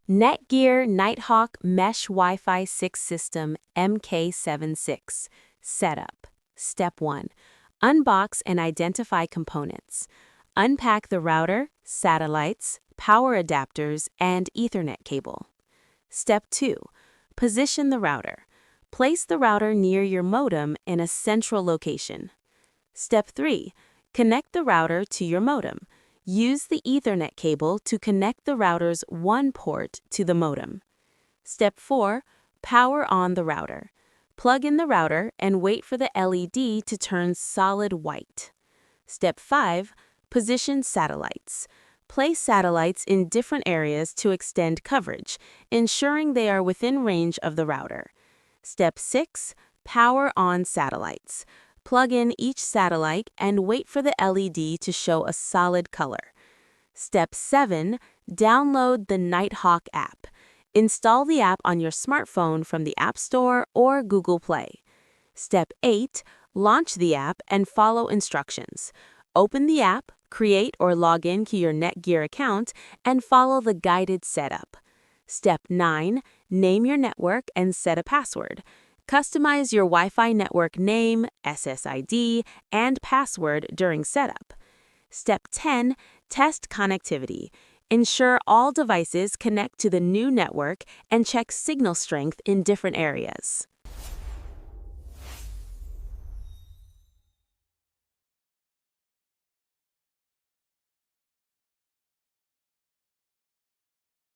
NETGEAR Nighthawk Mesh WiFi 6 System MK73. Setup. Step 1. Unbox and identify components. Unpack the router, satellites, power adapters, and Ethernet cable. Step 2. Position the router. Place the router near your modem in a central location. Step 3. Connect the router to your modem. Use the Ethernet cable to connect the router's one port to the modem. Step 4. Power on the router. Plug in the router and wait for the LED to turn solid white. Step 5. Position satellites. Place satellites in different areas to extend coverage, ensuring they are within range of the router. Step 6. Power on satellites. Plug in each satellite and wait for the LED to show a solid color. Step 7. Download the Nighthawk app. Install the app on your smartphone from the App Store or Google Play. Step 8. Launch the app and follow instructions. Open the app, create or log in to your NETGEAR account, and follow the guided setup. Step 9. Name your network and set a password. Customize your Wi-Fi network name, SSID, and password during setup. Step 10. Test connectivity. Ensure all devices connect to the new network and check signal strength in different areas.